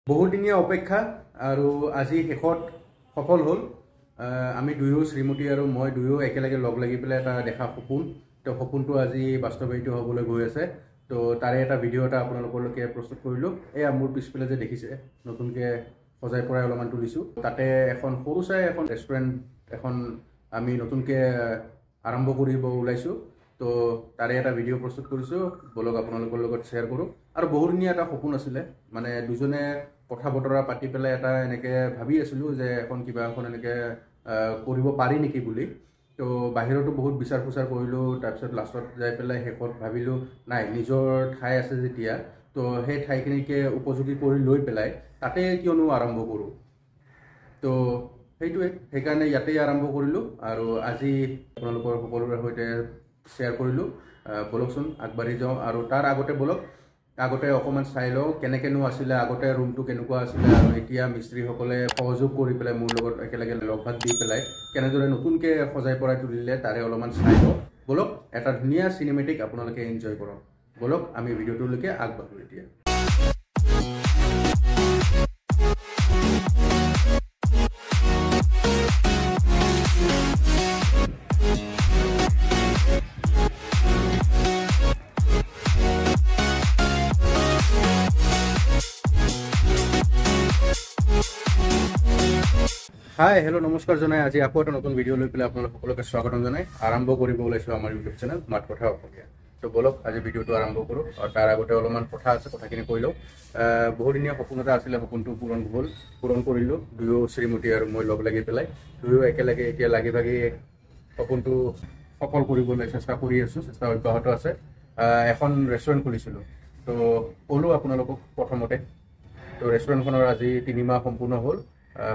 বহুদিনীয়া অপেক্ষা আৰু আজি শেষত সফল হ'ল। আমি দুয়ো শ্ৰীমতী আৰু মই দুয়ো একেলগে লগ লাগি পেলাই এটা দেখা সপোন, তো সপোনটো আজি বাস্তৱায়িত হ'বলৈ গৈ আছে। তো তাৰে এটা ভিডিঅ' এটা আপোনালোকলৈকে প্ৰস্তুত কৰিলোঁ। এয়া মোৰ পিছফালে যে দেখিছে নতুনকৈ সজাই পৰাই অলপমান তুলিছোঁ। তাতে এখন সৰু চাই এখন ৰেষ্টুৰেণ্ট এখন আমি নতুনকৈ আৰম্ভ কৰিব ওলাইছোঁ। তো তাৰে এটা ভিডিঅ' প্ৰস্তুত কৰিছোঁ, বলক আপোনালোকৰ লগত শ্বেয়াৰ কৰোঁ। আৰু বহুদিনীয়া এটা সপোন আছিলে, মানে দুজনে কথা বতৰা পাতি পেলাই এটা এনেকৈ ভাবি আছিলোঁ যে কিবা এখন এনেকৈ কৰিব পাৰি নেকি বুলি। তো বাহিৰতো বহুত বিচাৰ খোচাৰ কৰিলোঁ, তাৰপিছত লাষ্টত যাই পেলাই শেষত ভাবিলোঁ নাই, নিজৰ ঠাই আছে যেতিয়া তো সেই ঠাইখিনিকে উপযোগী কৰি লৈ পেলাই তাতে কিয়নো আৰম্ভ কৰোঁ। তো সেইকাৰণে ইয়াতেই আৰম্ভ কৰিলোঁ আৰু আজি আপোনালোকৰ সকলোৰে সৈতে শ্বেয়াৰ কৰিলোঁ। বলকচোন আগবাঢ়ি যাওঁ। আৰু তাৰ আগতে অকণমান চাই লওঁ কেনেকৈনো আছিলে, আগতে ৰুমটো কেনেকুৱা আছিলে আৰু এতিয়া মিস্ত্ৰীসকলে সহযোগ কৰি পেলাই মোৰ লগত একেলগে লগ ভাগ দি পেলাই কেনেদৰে নতুনকৈ সজাই পৰাই তুলিলে তাৰে অলপমান চাই লওঁ। বলক এটা ধুনীয়া চিনেমেটিক আপোনালোকে এনজয় কৰক। বলক আমি ভিডিঅ'টোলৈকে আগবাঢ়োঁ এতিয়া। হাই হেল্ল' নমস্কাৰ জনাই আজি আকৌ এটা নতুন ভিডিঅ' লৈ পেলাই আপোনালোক সকলোকে স্বাগতম জনাই আৰম্ভ কৰিব ওলাইছোঁ আমাৰ ইউটিউব চেনেল মাত কথা অসমীয়া। তো বলক আজি ভিডিঅ'টো আৰম্ভ কৰোঁ। আৰু তাৰ আগতে অলপমান কথা আছে, কথাখিনি কৈ লওঁ। বহুদিনীয়া সপোন এটা আছিলে, সপোনটো পূৰণ কৰিলোঁ। দুয়ো শ্ৰীমতী আৰু মই লগ লাগি পেলাই দুয়ো একেলগে এতিয়া লাগি ভাগি সপোনটো সফল কৰিবলৈ চেষ্টা কৰি আছোঁ, চেষ্টা অব্যাহত আছে। এখন ৰেষ্টুৰেণ্ট খুলিছিলোঁ, তো ক'লোঁ আপোনালোকক প্ৰথমতে। তো ৰেষ্টুৰেণ্টখনৰ আজি 3 মাহ সম্পূৰ্ণ হ'ল।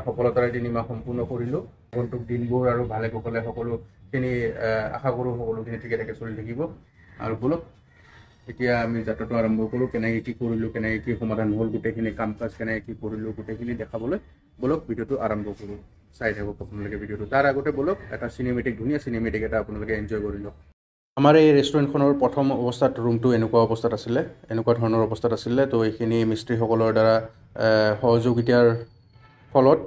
সফলতাৰে 3 মাহ সম্পূৰ্ণ কৰিলোঁ। আগন্তুক দিনবোৰ আৰু ভালে কুশলে সকলোখিনি আশা কৰোঁ সকলোখিনি ঠিকে থাকে চলি থাকিব। আৰু বলক এতিয়া আমি যাত্ৰাটো আৰম্ভ কৰোঁ। কেনেকৈ কি কৰিলোঁ, কেনেকৈ কি সমাধান হ'ল, গোটেইখিনি কাম কাজ কেনেকৈ কি কৰিলোঁ গোটেইখিনি দেখাবলৈ বলক ভিডিঅ'টো আৰম্ভ কৰোঁ। চাই থাকক আপোনালোকে ভিডিঅ'টো। তাৰ আগতে বলক এটা ধুনীয়া চিনেমেটিক এটা আপোনালোকে এনজয় কৰি লওক। আমাৰ এই ৰেষ্টুৰেণ্টখনৰ প্ৰথম অৱস্থাত ৰুমটো এনেকুৱা ধৰণৰ অৱস্থাত আছিলে। তো এইখিনি মিস্ত্ৰীসকলৰ দ্বাৰা সহযোগিতাৰ ফলত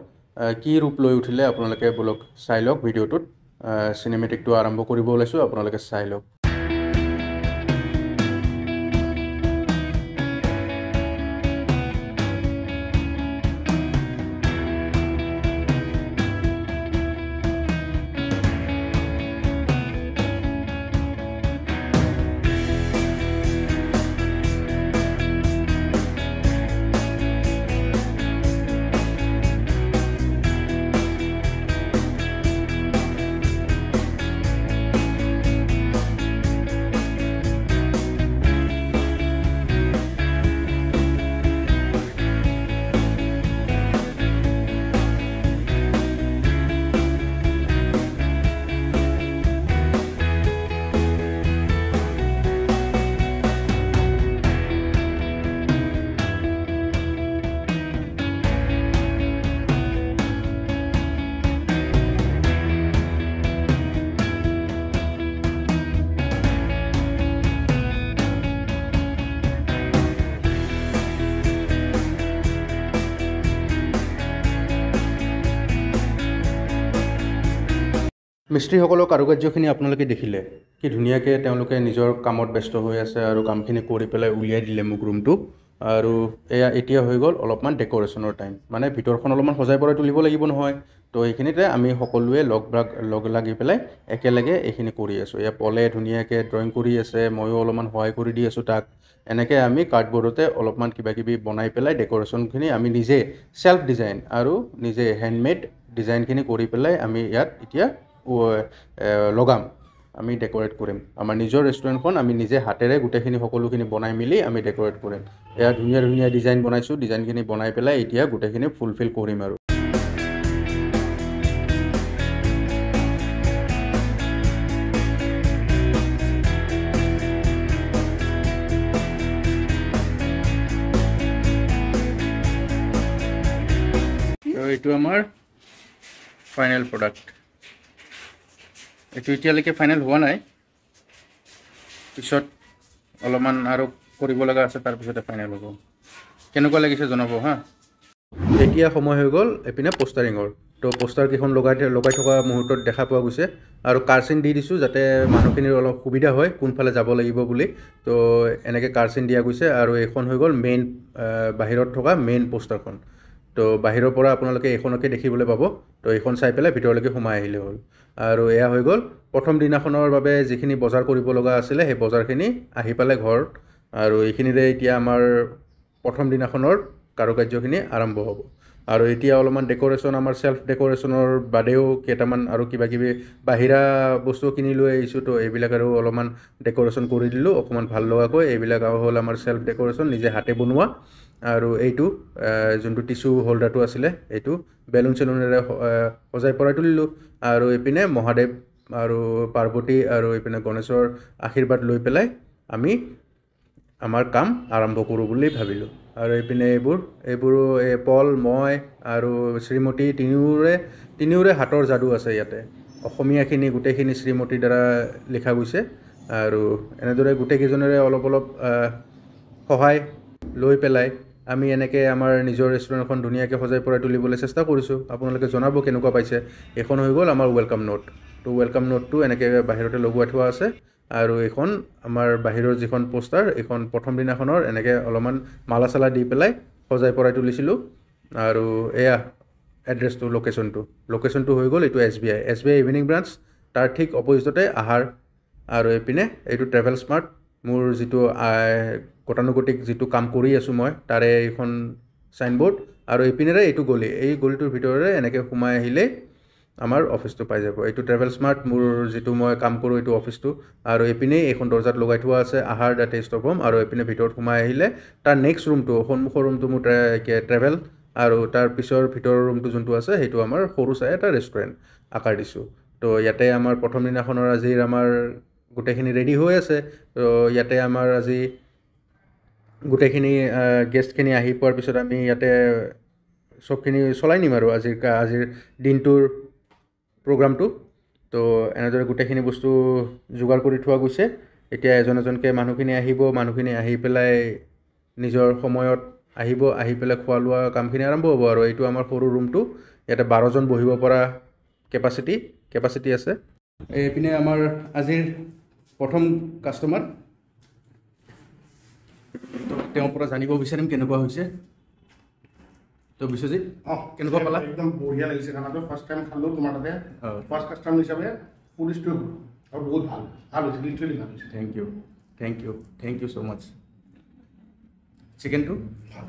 কি ৰূপ লৈ উঠিলে আপোনালোকে বলক চাই লওক ভিডিঅ'টোত। চিনেমেটিকটো আৰম্ভ কৰিব ওলাইছোঁ, আপোনালোকে চাই লওক। মিস্ত্ৰীসকলৰ কাৰুকাৰ্যখিনি আপোনালোকে দেখিলে, কি ধুনীয়াকৈ তেওঁলোকে নিজৰ কামত ব্যস্ত হৈ আছে আৰু কামখিনি কৰি পেলাই উলিয়াই দিলে মোক ৰুমটো। আৰু এতিয়া হৈ গ'ল অলপমান ডেক'ৰেশ্যনৰ টাইম, মানে ভিতৰখন অলপমান সজাই পৰাই তুলিব লাগিব নহয়। তো এইখিনিতে আমি সকলোৱে লগ লাগি পেলাই একেলগে এইখিনি কৰি আছোঁ। পলে ধুনীয়াকৈ ড্ৰয়িং কৰি আছে, ময়ো অলপমান সহায় কৰি দি আছোঁ তাক। এনেকৈ আমি কাৰ্ডবৰ্ডতে অলপমান কিবাকিবি বনাই পেলাই ডেক'ৰেশ্যনখিনি আমি নিজে চেল্ফ ডিজাইন আৰু নিজে হেণ্ডমেড ডিজাইনখিনি কৰি পেলাই আমি ইয়াত এতিয়া লগাম, আমি ডেক'ৰেট কৰিম। আমাৰ নিজৰ ৰেষ্টুৰেণ্টখন আমি নিজে হাতেৰে গোটেইখিনি সকলোখিনি বনাই মেলি আমি ডেক'ৰেট কৰিম। এয়া ধুনীয়া ডিজাইন বনাইছোঁ, ডিজাইনখিনি বনাই পেলাই এতিয়া গোটেইখিনি ফুলফিল কৰিম। আৰু এইটো আমাৰ ফাইনেল প্ৰডাক্ট। এইটো এতিয়ালৈকে ফাইনেল হোৱা নাই, পিছত অলপমান আৰু কৰিব লগা আছে, তাৰপিছতে ফাইনেল হ'ব। কেনেকুৱা লাগিছে জনাব হা। এতিয়া সময় হৈ গ'ল এপিনে পোষ্টাৰিঙৰ তো পোষ্টাৰকেইখন লগাই থকা মুহূৰ্তত দেখা পোৱা গৈছে আৰু কাৰ্চিন দি দিছোঁ যাতে মানুহখিনিৰ অলপ সুবিধা হয় কোনফালে যাব লাগিব বুলি তো এনেকৈ কাৰ্চিন দিয়া গৈছে আৰু এইখন হৈ গ'ল মেইন বাহিৰত থকা মেইন পোষ্টাৰখন তো বাহিৰৰ পৰা আপোনালোকে এইখনকে দেখিবলৈ পাব তো এইখন চাই পেলাই ভিতৰলৈকে সোমাই আহিলে হ'ল আৰু এয়া হৈ গ'ল প্ৰথম দিনাখনৰ বাবে যিখিনি বজাৰ কৰিব লগা আছিলে সেই বজাৰখিনি আহি পালে ঘৰত আৰু এইখিনিৰে এতিয়া আমাৰ প্ৰথম দিনাখনৰ কাৰুকাৰ্যখিনি আৰম্ভ হ'ব আৰু এতিয়া অলপমান ডেক'ৰেশ্যন আমাৰ চেল্ফ ডেক'ৰেশ্যনৰ বাদেও কেইটামান আৰু কিবা কিবি বাহিৰা বস্তু কিনি লৈ আহিছোঁ তো এইবিলাক আৰু অলপমান ডেক'ৰেশ্যন কৰি দিলোঁ অকণমান ভাল লগাকৈ এইবিলাক হ'ল আমাৰ চেল্ফ ডেক'ৰেশ্যন নিজে হাতে বনোৱা আৰু এইটো যোনটো টিচু হোল্ডাৰটো আছিলে এইটো বেলুন চেলুনেৰে সজাই পৰাই তুলিলোঁ আৰু এইপিনে মহাদেৱ আৰু পাৰ্বতী আৰু এইপিনে গণেশৰ আশীৰ্বাদ লৈ পেলাই আমি আমাৰ কাম আৰম্ভ কৰোঁ বুলি ভাবিলোঁ আৰু এইপিনে এইবোৰো পল মই আৰু শ্ৰীমতী তিনিওৰে হাতৰ যাদু আছে ইয়াতে অসমীয়াখিনি গোটেইখিনি শ্ৰীমতীৰ দ্বাৰা লিখা গৈছে আৰু এনেদৰে গোটেইকেইজনেৰে অলপ সহায় লৈ পেলাই আমি এনেকৈ আমাৰ নিজৰ ৰেষ্টুৰেণ্টখন ধুনীয়াকৈ সজাই পৰাই তুলিবলৈ চেষ্টা কৰিছোঁ আপোনালোকে জনাব কেনেকুৱা পাইছে এইখন হৈ গ'ল আমাৰ ৱেলকাম নোট তো ৱেলকাম নোটটো এনেকৈ বাহিৰতে লগোৱাই থোৱা আছে আৰু এইখন আমাৰ বাহিৰৰ যিখন পোষ্টাৰ এইখন প্ৰথম দিনাখনৰ এনেকৈ অলপমান মালা চালা দি পেলাই সজাই পৰাই তুলিছিলোঁ আৰু এয়া এড্ৰেছটো লোকেশ্যনটো হৈ গ'ল এইটো SBI ইভিনিং ব্ৰাঞ্চ তাৰ ঠিক অপজিটতে আহাৰ আৰু এইপিনে এইটো ট্ৰেভেল স্মাৰ্ট মোৰ যিটো গতানুগতিক যিটো কাম কৰি আছোঁ মই তাৰে এইখন চাইনবোৰ্ড আৰু এইপিনেৰে এইটো গলি এই গলিটোৰ ভিতৰৰে এনেকৈ সোমাই আহিলেই আমাৰ অফিচটো পাই যাব এইটো ট্ৰেভেল স্মাৰ্ট মোৰ যিটো মই কাম কৰোঁ এইটো অফিচটো আৰু এইপিনেই এইখন দৰ্জাত লগাই থোৱা আছে আহাৰ দ্য টেষ্ট অফ হোম আৰু এইপিনে ভিতৰত সোমাই আহিলে তাৰ নেক্সট ৰুমটো সন্মুখৰ ৰুমটো মোৰ ট্ৰেভেল আৰু তাৰ পিছৰ ভিতৰৰ ৰুমটো যোনটো আছে সেইটো আমাৰ সৰু চাই এটা ৰেষ্টুৰেণ্ট আকাৰ দিছোঁ তো ইয়াতে আমাৰ প্ৰথম দিনাখনৰ আজিৰ আমাৰ গোটেইখিনি ৰেডি হৈ আছে তো ইয়াতে আমাৰ আজি গোটেইখিনি গেষ্টখিনি আহি পোৱাৰ পিছত আমি ইয়াতে চবখিনি চলাই নিম আৰু আজিৰ দিনটোৰ প্ৰগ্ৰামটো তো এনেদৰে গোটেইখিনি বস্তু যোগাৰ কৰি থোৱা গৈছে এতিয়া এজনকৈ মানুহখিনি আহি পেলাই নিজৰ সময়ত আহি পেলাই খোৱা লোৱা কামখিনি আৰম্ভ হ'ব আৰু এইটো আমাৰ সৰু ৰুমটো ইয়াতে 12জন বহিব পৰা কেপাচিটি আছে এইপিনে আমাৰ আজিৰ প্ৰথম কাষ্টমাৰ তেওঁৰ পৰা জানিব বিচাৰিম কেনেকুৱা হৈছে তো বিশ্বজিৎ কেনেকুৱা পালা একদম বঢ়িয়া লাগিছে খানাটো ফাৰ্ষ্ট টাইম খালোঁ তোমাৰ তাতে ফাৰ্ষ্ট কাষ্টমাৰ হিচাপে পুলিচটো আৰু বহুত ভাল হৈছে লিটাৰেলি ভাল হৈছে থেংক ইউ ছ' মাছ চিকেনটো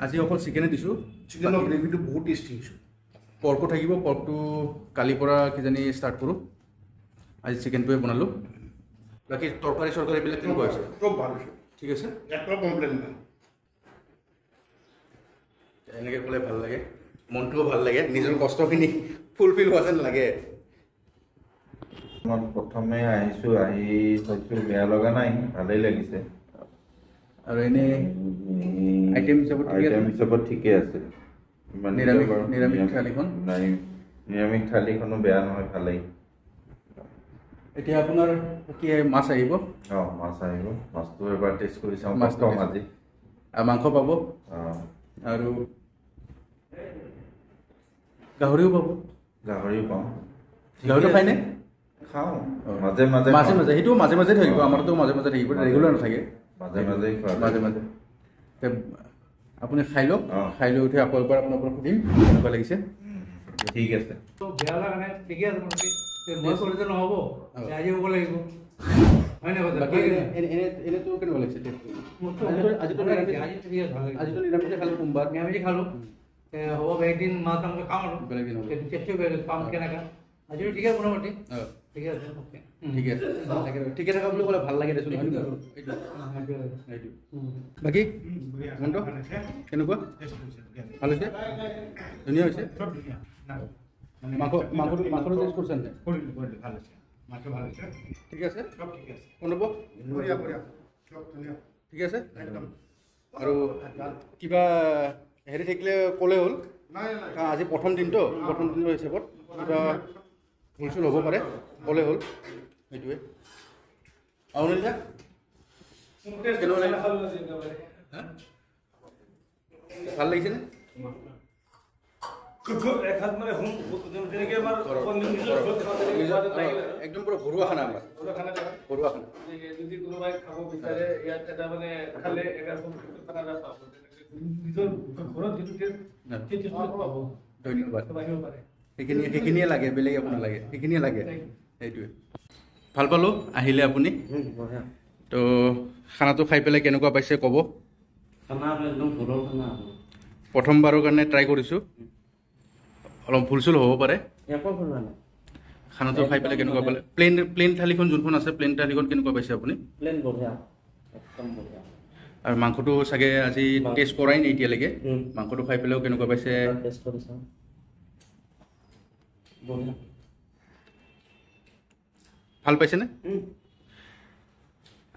আজি অকল চিকেনে দিছোঁ চিকেনৰ গ্ৰেভিটো বহুত টেষ্টি হৈছে পৰ্কো থাকিব পৰ্কটো কালিৰ পৰা কিজানি ষ্টাৰ্ট কৰোঁ আজি চিকেনটোৱে বনালোঁ বাকী তৰকাৰীবিলাক কেনেকুৱা হৈছে চব ভাল হৈছে ঠিক আছে একো কমপ্লেইন নাই এনেকৈ ক'লে ভাল লাগে মনটোও ভাল লাগে নিজৰ কষ্টখিনি ফুলফিল হোৱা যেন লাগে মই প্ৰথমে আহিছোঁ চাইছোঁ বেয়া লগা নাই ভালেই লাগিছে আৰু এনেই আইটেম হিচাপত ঠিকে আছে নিৰামিষ থালিখনো বেয়া নহয় ভালেই এতিয়া আপোনাৰ কি মাছ আহিব মাছ আহিব মাছটো এবাৰ টেষ্ট কৰি চাওঁ মাছ কম আজি মাংস পাব আৰু গাহৰিও পাব গাহৰিও পাওঁ গাহৰিটো খায়নে খাওঁ মাজে সেইটো মাজে থাকিব আমাৰতো মাজে থাকিব ৰেগুলাৰ নাথাকে মাজে আপুনি খাই লওক খাই লৈ উঠি আকৌ এবাৰ আপোনাৰ পৰা সুধিম কেনেকুৱা লাগিছে ঠিক আছে বেয়া লগা নাই ঠিকে আছে মই কৰিলে নহ'ব আজি হ'ব লাগিব হয় নাই বাকী এনেতো কেনেকুৱা লাগিছে আজিতো নিৰামিষে খালোঁ সোমবাৰ নিৰামিষে খালোঁ হ'ব একদিন মাছ মাংস খাওঁ আৰু চেষ্টা কৰি পাম কেনেকৈ আজিও ঠিকে মোটামুটি ঠিকে আছে অ'কে ঠিকে থকা বুলি ক'লে ভাল লাগে দেচোন বাকী মনটো কেনেকুৱা ভাল হৈছে ধুনীয়া হৈছে মাংসটো টেষ্ট কৰিছেনে ঠিক আছে অনুভৱ ঠিক আছে আৰু কিবা হেৰি থাকিলে ক'লে হ'ল আজি প্ৰথম দিনটো প্ৰথম দিনৰ হিচাপত কিবা ভুল হ'ব পাৰে ক'লে হ'ল সেইটোৱে অনিল ভাল লাগিছেনে এক হাত মানে হোম যেনেকৈ আমাৰ নিজৰ ঘৰত খাওঁ একদম পুৰো ঘৰোয়া খানা আমৰা ঘৰোয়া খানা যদি কোনোবাই খাব বিচাৰে ইয়াত এটা মানে খালে এটা খানা পাব নিজৰ ঘৰত যিটো টেষ্ট পাব ধন্যবাদ আহিব পাৰে সেইখিনিয়ে লাগে বেলেগ একো নালাগে সেইখিনিয়ে লাগে সেইটোৱে ভাল পালোঁ আহিলে আপুনি তো খানাটো খাই পেলাই কেনেকুৱা পাইছে ক'ব খানা একদম ঘৰৰ খানা প্ৰথমবাৰৰ কাৰণে ট্ৰাই কৰিছোঁ অলপ ভুল চুল হ'ব পাৰে একো ভুল হোৱা নাই খানাটো খাই পেলাই কেনেকুৱা পালে প্লেইন থালিখন যোনখন আছে প্লেইন থালিখন কেনেকুৱা পাইছে আপুনি প্লেন বঢ়িয়া একদম বঢ়িয়া আৰু মাংসটো চাগে আজি টেষ্ট কৰাই নাই এতিয়ালৈকে মাংসটো খাই পেলাইও কেনেকুৱা পাইছে টেষ্ট কৰি চাওঁ বঢ়িয়া ভাল পাইছেনে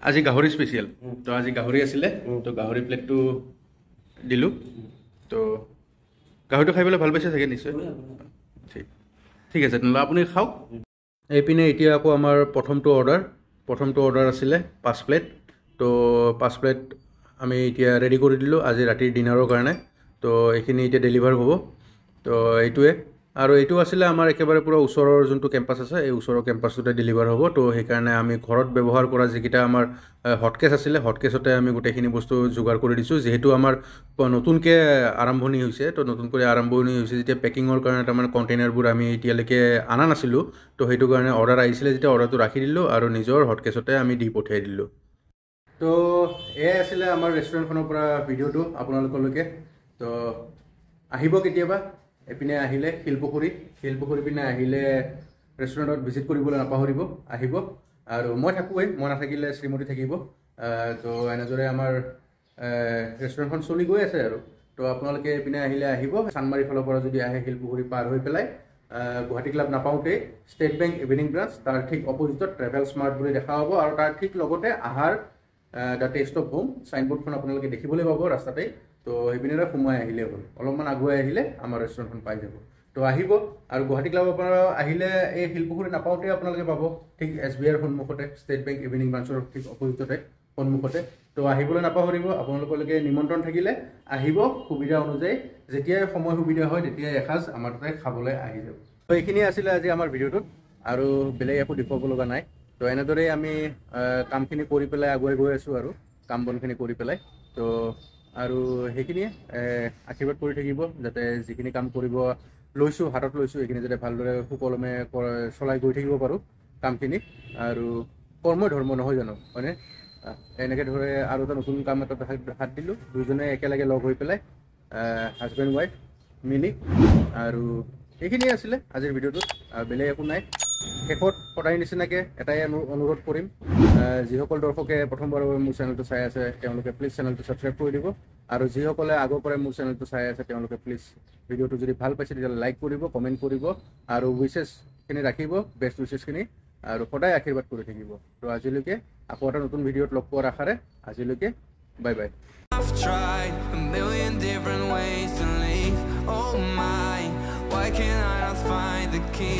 আজি গাহৰি স্পেচিয়েল তো আজি গাহৰি আছিলে তো গাহৰি প্লেটটো দিলোঁ তো গাহৰিটো খাই পেলাই ভাল পাইছে চাগে নিশ্চয় ঠিক আছে তেনেহ'লে আপুনি খাওক এইপিনে এতিয়া আকৌ আমাৰ প্ৰথমটো অৰ্ডাৰ আছিলে 5 প্লেট তো 5 প্লেট আমি এতিয়া ৰেডি কৰি দিলোঁ আজি ৰাতিৰ ডিনাৰৰ কাৰণে তো এইখিনি এতিয়া ডেলিভাৰ হ'ব তো এইটোৱে আৰু এইটো আছিলে আমাৰ একেবাৰে পুৰা ওচৰৰ যোনটো কেম্পাছ আছে এই ওচৰৰ কেম্পাছটোতে ডেলিভাৰ হ'ব তো সেইকাৰণে আমি ঘৰত ব্যৱহাৰ কৰা যিকেইটা আমাৰ হটকেছ আছিলে হটকেছতে আমি গোটেইখিনি বস্তু যোগাৰ কৰি দিছোঁ যিহেতু আমাৰ নতুনকৈ আৰম্ভণি হৈছে তো নতুনকৈ আৰম্ভণি হৈছে যেতিয়া পেকিঙৰ কাৰণে তাৰমানে কণ্টেইনাৰবোৰ আমি এতিয়ালৈকে অনা নাছিলোঁ তো সেইটো কাৰণে অৰ্ডাৰ আহিছিলে যেতিয়া অৰ্ডাৰটো ৰাখি দিলোঁ আৰু নিজৰ হটকেছতে আমি দি পঠিয়াই দিলোঁ তো এয়াই আছিলে আমাৰ ৰেষ্টুৰেণ্টখনৰ পৰা ভিডিঅ'টো আপোনালোকলৈকে তো আহিব কেতিয়াবা এপিনে আহিলে শিলপুখুৰী পিনে আহিলে ৰেষ্টুৰেণ্টত ভিজিট কৰিবলৈ নাপাহৰিব আহিব আৰু মই থাকোঁৱেই মই নাথাকিলে শ্ৰীমতী থাকিব তো এনেদৰে আমাৰ ৰেষ্টুৰেণ্টখন চলি গৈ আছে আৰু তো আপোনালোকে এইপিনে আহিলে আহিব চানমাৰীৰ ফালৰ পৰা যদি আহে শিলপুখুৰী পাৰ হৈ পেলাই গুৱাহাটী ক্লাব নাপাওঁতেই ষ্টেট বেংক ইভিনিং ব্ৰাঞ্চ তাৰ ঠিক অপজিটত ট্ৰেভেল স্মাৰ্ট বুলি দেখা পাব আৰু তাৰ ঠিক লগতে আহাৰ দ্য টেষ্ট অফ হোম চাইনবোৰ্ডখন আপোনালোকে দেখিবলৈ পাব ৰাস্তাতেই তো সেইপিনেৰে সোমাই আহিলে হ'ল অলপমান আগুৱাই আহিলে আমাৰ ৰেষ্টুৰেণ্টখন পাই যাব তো আহিব আৰু গুৱাহাটী ক্লাবৰ পৰা আহিলে এই শিলপুখুৰী নাপাওঁতে আপোনালোকে পাব ঠিক SBIৰ সন্মুখতে ষ্টেট বেংক ইভিনিং ব্ৰাঞ্চৰ ঠিক অপজিটতে সন্মুখতে তো আহিবলৈ নাপাহৰিব আপোনালোকলৈকে নিমন্ত্ৰণ থাকিলে আহিব সুবিধা অনুযায়ী যেতিয়াই সময় সুবিধা হয় তেতিয়াই এসাঁজ আমাৰ তাতে খাবলৈ আহি যাব তো এইখিনিয়ে আছিলে আজি আমাৰ ভিডিঅ'টোত আৰু বেলেগ একো দেখুৱাব লগা নাই তো এনেদৰেই আমি কামখিনি কৰি পেলাই আগুৱাই গৈ আছোঁ আৰু কাম বনখিনি কৰি পেলাই তো আৰু সেইখিনিয়ে আশীৰ্বাদ কৰি থাকিব যাতে যিখিনি কাম কৰিব হাতত লৈছোঁ এইখিনি যাতে ভালদৰে সুকলমে চলাই গৈ থাকিব পাৰোঁ কামখিনি আৰু কৰ্মই ধৰ্ম নহয় জানো হয়নে এনেকৈ ধৰে আৰু এটা নতুন কাম এটাত হাত দিলোঁ দুইজনে একেলগে লগ হৈ পেলাই হাজবেণ্ড ৱাইফ মিলি আৰু এইখিনিয়ে আছিলে আজিৰ ভিডিঅ'টোত বেলেগ একো নাই শেষত সদায় নিচিনাকৈ এটাই অনুৰোধ কৰিম যিসকল দৰ্শকে প্ৰথমবাৰৰ বাবে মোৰ চেনেলটো চাই আছে তেওঁলোকে প্লিজ চেনেলটো ছাবস্ক্ৰাইব কৰি দিব আৰু যিসকলে আগৰ পৰাই মোৰ চেনেলটো চাই আছে তেওঁলোকে প্লিজ ভিডিঅ'টো যদি ভাল পাইছে তেতিয়াহ'লে লাইক কৰিব কমেণ্ট কৰিব আৰু উইচেছখিনি ৰাখিব বেষ্ট উইচেছখিনি আৰু সদায় আশীৰ্বাদ কৰি থাকিব তো আজিলৈকে আকৌ এটা নতুন ভিডিঅ'ত লগ পোৱাৰ আশাৰে আজিলৈকে bye bye I've tried a million different ways to leave. Oh my, why can't I not find the key?